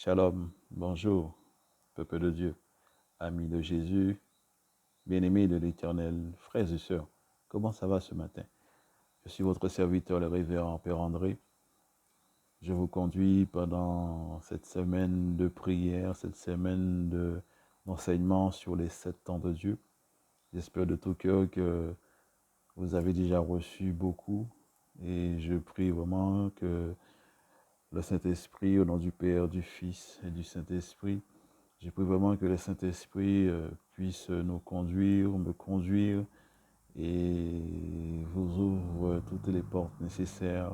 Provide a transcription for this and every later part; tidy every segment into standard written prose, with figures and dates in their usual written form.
Shalom, bonjour, peuple de Dieu, amis de Jésus, bien-aimés de l'Éternel, frères et sœurs, comment ça va ce matin? Je suis votre serviteur, le révérend Père André. Je vous conduis pendant cette semaine de prière, cette semaine d'enseignement sur les 7 temps de Dieu. J'espère de tout cœur que vous avez déjà reçu beaucoup et je prie vraiment que le Saint-Esprit, au nom du Père, du Fils et du Saint-Esprit, je prie vraiment que le Saint-Esprit puisse nous conduire, me conduire et vous ouvre toutes les portes nécessaires,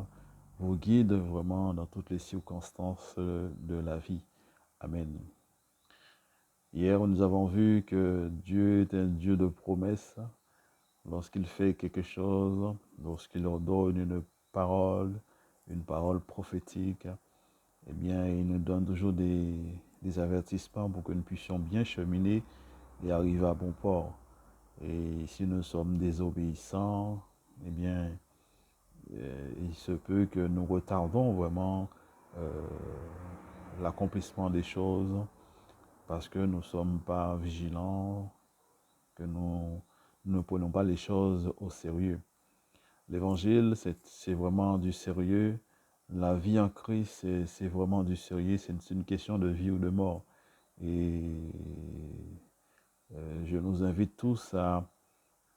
vous guide vraiment dans toutes les circonstances de la vie. Amen. Hier, nous avons vu que Dieu est un Dieu de promesses. Lorsqu'il fait quelque chose, lorsqu'il ordonne une parole prophétique, eh bien, il nous donne toujours des avertissements pour que nous puissions bien cheminer et arriver à bon port. Et si nous sommes désobéissants, eh bien, il se peut que nous retardons vraiment euh, l'accomplissement des choses parce que nous ne sommes pas vigilants, que nous ne prenons pas les choses au sérieux. L'évangile, c'est vraiment du sérieux. La vie en Christ, c'est vraiment du sérieux. C'est une question de vie ou de mort. Et je nous invite tous à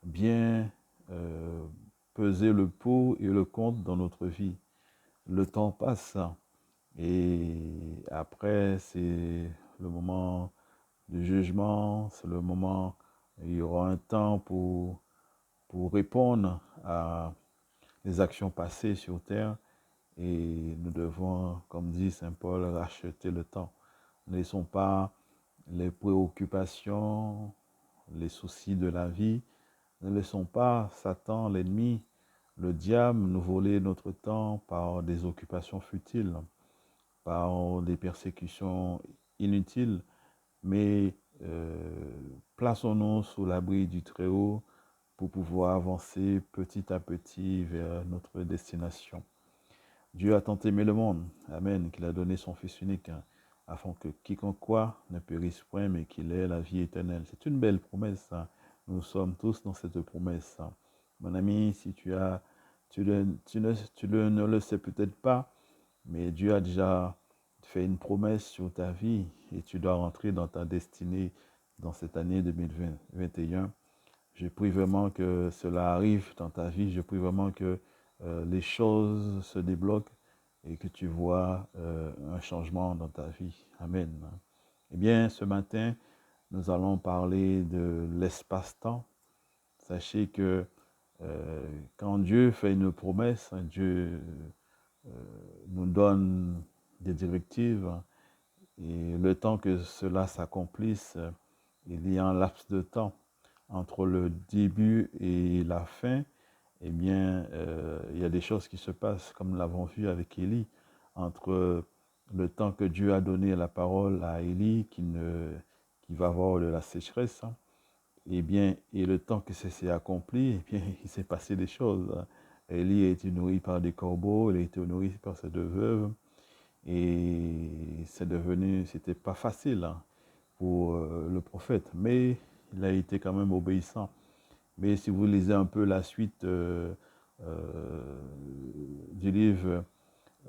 bien euh, peser le pour et le contre dans notre vie. Le temps passe et après, c'est le moment du jugement, c'est le moment, il y aura un temps pour répondre à les actions passées sur terre et nous devons, comme dit Saint Paul, racheter le temps. Ne laissons pas les préoccupations, les soucis de la vie, ne laissons pas Satan, l'ennemi, le diable nous voler notre temps par des occupations futiles, par des persécutions inutiles, mais plaçons-nous sous l'abri du Très-Haut pour pouvoir avancer petit à petit vers notre destination. Dieu a tant aimé le monde, Amen, qu'il a donné son Fils unique, afin que quiconque croit ne périsse point, mais qu'il ait la vie éternelle. C'est une belle promesse, hein. Nous sommes tous dans cette promesse, hein. Mon ami, si ne le sais peut-être pas, mais Dieu a déjà fait une promesse sur ta vie et tu dois rentrer dans ta destinée dans cette année 2021. Je prie vraiment que cela arrive dans ta vie. Je prie vraiment que les choses se débloquent et que tu vois un changement dans ta vie. Amen. Eh bien, ce matin, nous allons parler de l'espace-temps. Sachez que quand Dieu fait une promesse, Dieu nous donne des directives et le temps que cela s'accomplisse, il y a un laps de temps entre le début et la fin. Eh bien, il y a des choses qui se passent, comme nous l'avons vu avec Élie, entre le temps que Dieu a donné la parole à Élie, qui va avoir de la sécheresse, hein, eh bien, et le temps que ça s'est accompli, eh bien, il s'est passé des choses. Élie a été nourri par des corbeaux, il a été nourri par ses 2 veuves, et c'était pas facile, hein, pour le prophète, mais il a été quand même obéissant. Mais si vous lisez un peu la suite du livre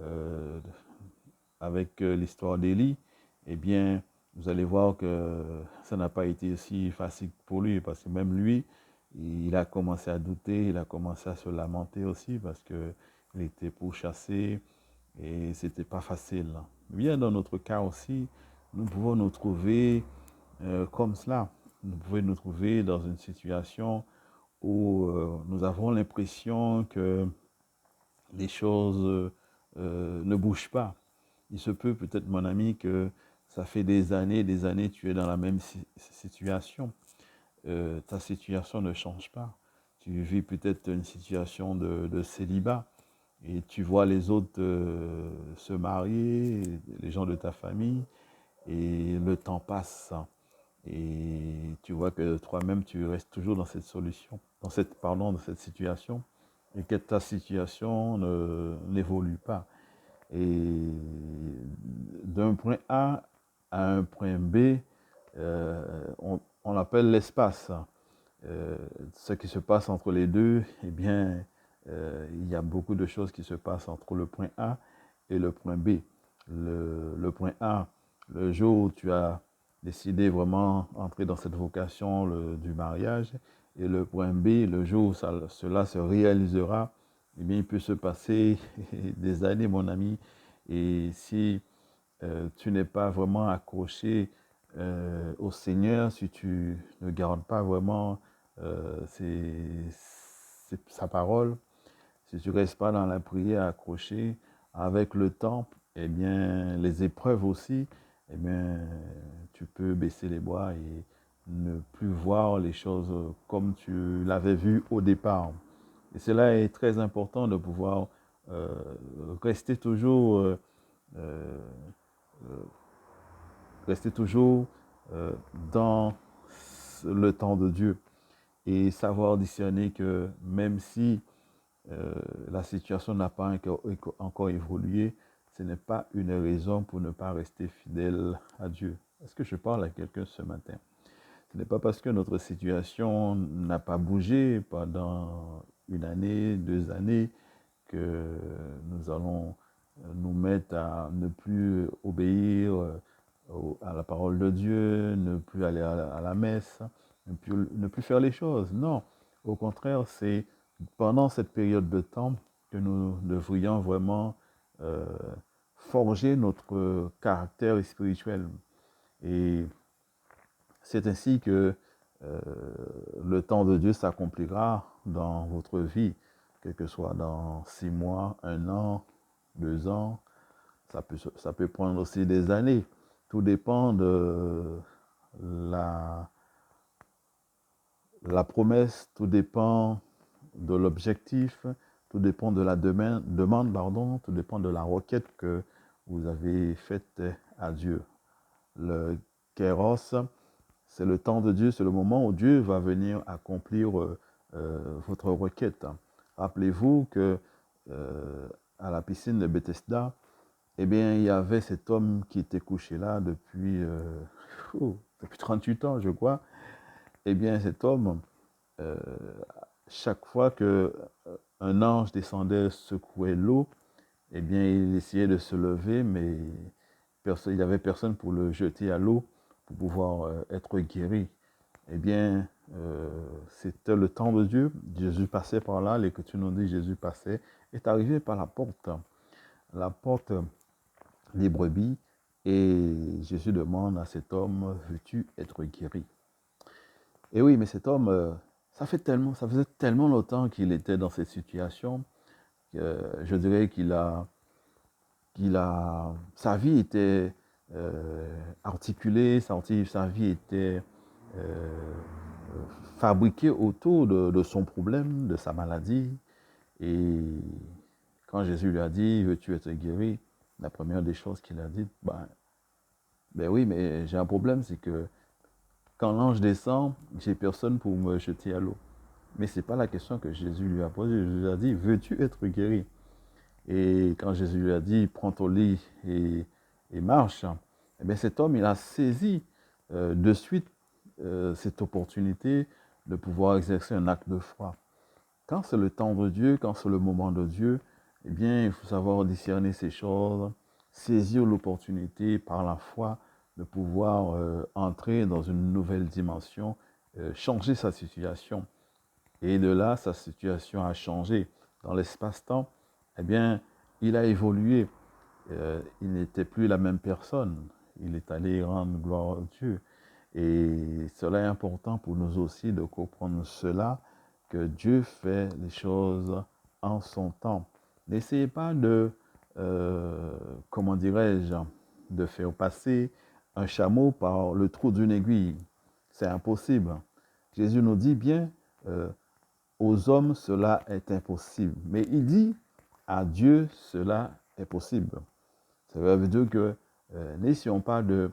euh, avec l'histoire d'Élie, eh bien, vous allez voir que ça n'a pas été si facile pour lui, parce que même lui, il a commencé à douter, il a commencé à se lamenter aussi, parce qu'il était pourchassé et c'était pas facile. Bien, dans notre cas aussi, nous pouvons nous trouver comme cela. Nous pouvons nous trouver dans une situation où nous avons l'impression que les choses ne bougent pas. Il se peut peut-être, mon ami, que ça fait des années, tu es dans la même situation. Ta situation ne change pas. Tu vis peut-être une situation de célibat et tu vois les autres se marier, les gens de ta famille, et le temps passe. Et tu vois que toi-même, tu restes toujours dans cette solution, dans cette situation, et que ta situation n'évolue pas. Et d'un point A à un point B, on l'appelle l'espace. Ce qui se passe entre les deux, eh bien, il y a beaucoup de choses qui se passent entre le point A et le point B. Le point A, le jour où tu as décidé vraiment d'entrer dans cette vocation du mariage, et le point B, le jour où cela se réalisera, eh bien, il peut se passer des années, mon ami. Et si tu n'es pas vraiment accroché au Seigneur, si tu ne gardes pas vraiment sa parole, si tu ne restes pas dans la prière accroché, avec le temps, eh bien, les épreuves aussi, eh bien, tu peux baisser les bras et ne plus voir les choses comme tu l'avais vu au départ. Et cela est très important de pouvoir euh, rester toujours euh, rester toujours dans le temps de Dieu et savoir discerner que même si la situation n'a pas encore évolué, ce n'est pas une raison pour ne pas rester fidèle à Dieu. Est-ce que je parle à quelqu'un ce matin? Ce n'est pas parce que notre situation n'a pas bougé pendant une année, 2 années, que nous allons nous mettre à ne plus obéir à la parole de Dieu, ne plus aller à la messe, ne plus faire les choses. Non, au contraire, c'est pendant cette période de temps que nous devrions vraiment euh, forger notre caractère spirituel. Et c'est ainsi que euh, le temps de Dieu s'accomplira dans votre vie, quel que soit dans 6 mois, 1 an, 2 ans. Ça peut prendre aussi des années. Tout dépend de la, la promesse, tout dépend de l'objectif, tout dépend de la demande, pardon, tout dépend de la requête que vous avez faite à Dieu. Le kéros, c'est le temps de Dieu, c'est le moment où Dieu va venir accomplir votre requête. Rappelez-vous que à la piscine de Bethesda, eh bien, il y avait cet homme qui était couché là depuis 38 ans, je crois. Eh bien, cet homme, euh, chaque fois que un ange descendait, secouait l'eau, eh bien, il essayait de se lever, mais il n'y avait personne pour le jeter à l'eau pour pouvoir être guéri. Eh bien, c'était le temps de Dieu. Jésus passait par là, l'Écriture nous dit Jésus passait, est arrivé par la porte des brebis, et Jésus demande à cet homme, veux-tu être guéri? Et oui, mais cet homme, ça faisait tellement longtemps qu'il était dans cette situation, que je dirais sa vie était articulée, sa vie était euh, fabriquée autour de son problème, de sa maladie. Et quand Jésus lui a dit, veux-tu être guéri? La première des choses qu'il a dit, ben oui, mais j'ai un problème, c'est que quand l'ange descend, j'ai personne pour me jeter à l'eau. Mais ce n'est pas la question que Jésus lui a posée. Jésus lui a dit, veux-tu être guéri? Et quand Jésus lui a dit, prends ton lit et marche, eh bien cet homme, il a saisi de suite cette opportunité de pouvoir exercer un acte de foi. Quand c'est le temps de Dieu, quand c'est le moment de Dieu, eh bien, il faut savoir discerner ces choses, saisir l'opportunité par la foi de pouvoir entrer dans une nouvelle dimension, changer sa situation. Et de là, sa situation a changé. Dans l'espace-temps, eh bien, il a évolué. Il n'était plus la même personne. Il est allé rendre gloire à Dieu. Et cela est important pour nous aussi de comprendre cela, que Dieu fait les choses en son temps. N'essayez pas comment dirais-je, de faire passer un chameau par le trou d'une aiguille. C'est impossible. Jésus nous dit bien, euh, aux hommes, cela est impossible. Mais il dit, à Dieu, cela est possible. Ça veut dire que n'essayons pas de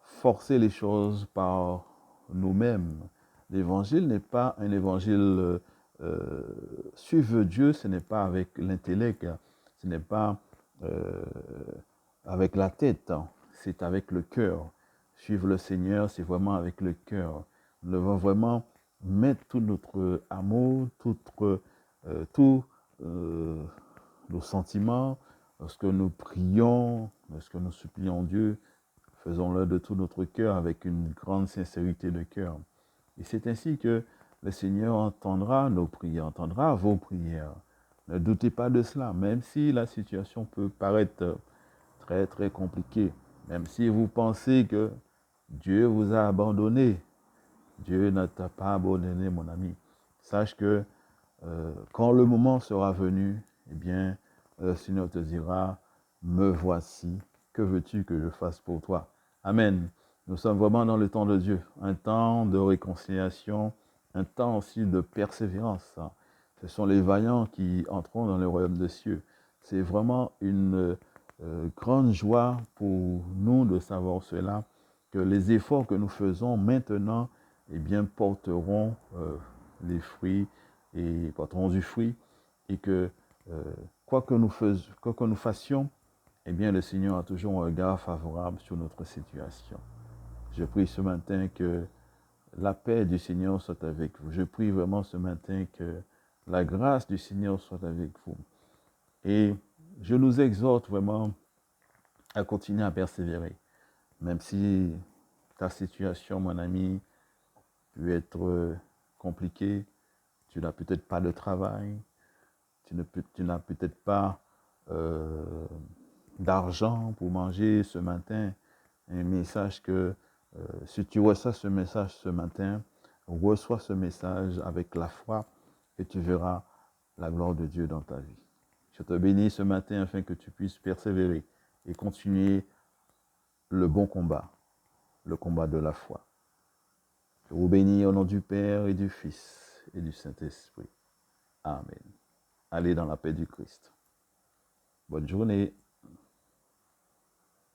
forcer les choses par nous-mêmes. L'évangile n'est pas un évangile suivre Dieu, ce n'est pas avec l'intellect, ce n'est pas euh, avec la tête, hein. C'est avec le cœur. Suivre le Seigneur, c'est vraiment avec le cœur. Nous devons vraiment mettre tout notre amour, tous euh, nos sentiments, lorsque nous prions, lorsque nous supplions Dieu, faisons-le de tout notre cœur avec une grande sincérité de cœur. Et c'est ainsi que le Seigneur entendra nos prières, entendra vos prières. Ne doutez pas de cela, même si la situation peut paraître très, très compliquée, même si vous pensez que Dieu vous a abandonné. Dieu ne t'a pas abandonné, mon ami. Sache que quand le moment sera venu, eh bien, le Seigneur te dira, me voici, que veux-tu que je fasse pour toi? Amen. Nous sommes vraiment dans le temps de Dieu, un temps de réconciliation, un temps aussi de persévérance. Ce sont les vaillants qui entreront dans le royaume des cieux. C'est vraiment une grande joie pour nous de savoir cela, que les efforts que nous faisons maintenant, eh bien, porteront les fruits et porteront du fruit, et que quoi que nous fassions, eh bien, le Seigneur a toujours un regard favorable sur notre situation. Je prie ce matin que la paix du Seigneur soit avec vous. Je prie vraiment ce matin que la grâce du Seigneur soit avec vous. Et je nous exhorte vraiment à continuer à persévérer, même si ta situation, mon ami, peut être compliquée. Tu n'as peut-être pas de travail, tu n'as peut-être pas euh, d'argent pour manger ce matin, mais sache que si tu reçois ce message ce matin, reçois ce message avec la foi et tu verras la gloire de Dieu dans ta vie. Je te bénis ce matin afin que tu puisses persévérer et continuer le bon combat, le combat de la foi. Je vous bénis au nom du Père et du Fils et du Saint-Esprit. Amen. Allez dans la paix du Christ. Bonne journée.